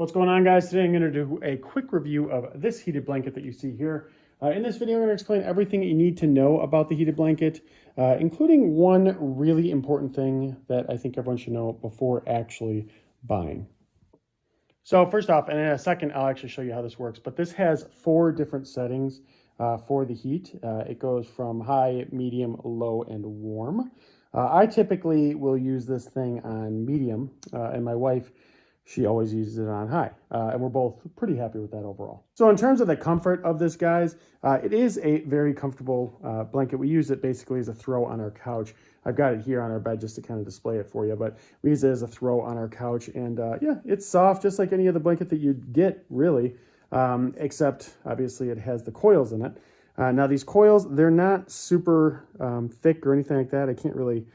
What's going on, guys? Today I'm going to do a quick review of this heated blanket that you see here. In this video, I'm going to explain everything you need to know about the heated blanket, including one really important thing that I think everyone should know before actually buying. So first off, and in a second, I'll actually show you how this works, but this has 4 different settings for the heat. It goes from high, medium, low, and warm. I typically will use this thing on medium, and my wife, she always uses it on high, and we're both pretty happy with that overall. So in terms of the comfort of this, guys, it is a very comfortable blanket. We use it basically as a throw on our couch. I've got it here on our bed just to kind of display it for you, but we use it as a throw on our couch, and yeah, it's soft just like any other blanket that you'd get, really, except obviously it has the coils in it. Now these coils, they're not super thick or anything like that. I can't really,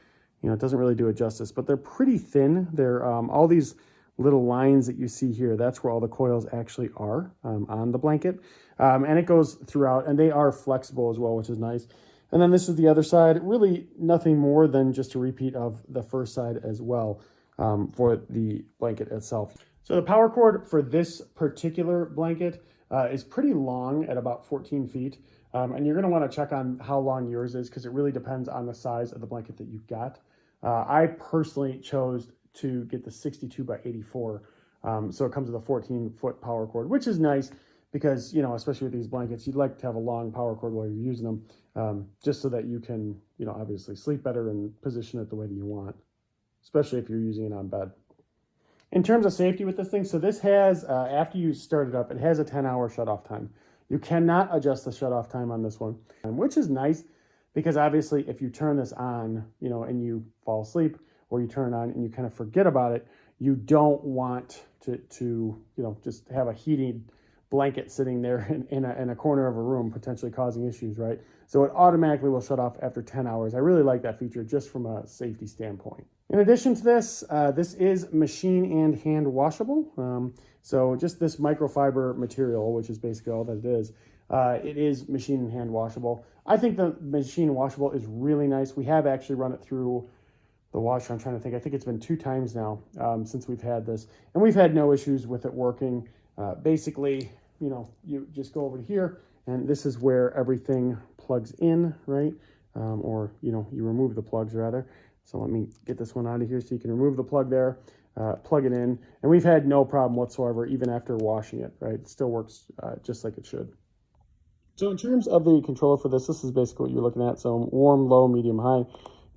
it doesn't really do it justice, but they're pretty thin. They're all these little lines that you see here, that's where all the coils actually are on the blanket. And it goes throughout, and they are flexible as well, which is nice. And then this is the other side, really nothing more than just a repeat of the first side as well for the blanket itself. So the power cord for this particular blanket is pretty long at about 14 feet. And you're gonna wanna check on how long yours is because it really depends on the size of the blanket that you've got. I personally chose to get the 62 by 84. So it comes with a 14-foot power cord, which is nice because, especially with these blankets, you'd like to have a long power cord while you're using them, just so that you can, obviously sleep better and position it the way that you want, especially if you're using it on bed. In terms of safety with this thing, so this has, after you start it up, it has a 10-hour shut-off time. You cannot adjust the shut-off time on this one, which is nice because obviously if you turn this on, and you fall asleep, or you turn it on and you kind of forget about it, you don't want to just have a heated blanket sitting there in a corner of a room, potentially causing issues, right? So it automatically will shut off after 10 hours. I really like that feature just from a safety standpoint. In addition to this, this is machine and hand washable. So just this microfiber material, which is basically all that it is machine and hand washable. I think the machine washable is really nice. We have actually run it through the washer. I'm trying to think. I think it's been 2 times now since we've had this, and we've had no issues with it working. Basically, you just go over to here, and this is where everything plugs in, right? Or you remove the plugs rather. So let me get this one out of here so you can remove the plug there, plug it in, and we've had no problem whatsoever even after washing it, right? It still works just like it should. So in terms of the controller for this is basically what you're looking at. So warm, low, medium, high.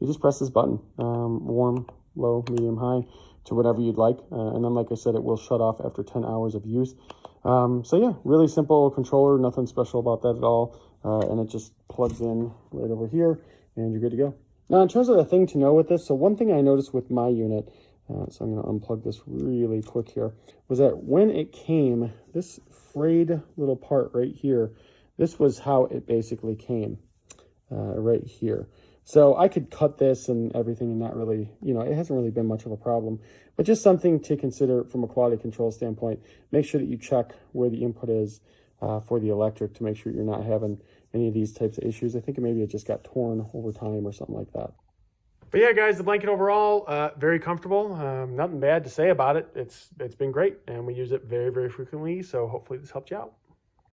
You just press this button, warm, low, medium, high, to whatever you'd like. And then, like I said, it will shut off after 10 hours of use. So yeah, really simple controller, nothing special about that at all. And it just plugs in right over here and you're good to go. Now, in terms of the thing to know with this, so one thing I noticed with my unit, so I'm gonna unplug this really quick here, was that when it came, this frayed little part right here, this was how it basically came, right here. So I could cut this and everything and not really, it hasn't really been much of a problem. But just something to consider from a quality control standpoint. Make sure that you check where the input is for the electric to make sure you're not having any of these types of issues. I think maybe it just got torn over time or something like that. But yeah, guys, the blanket overall, very comfortable. Nothing bad to say about it. It's been great, and we use it very, very frequently. So hopefully this helped you out.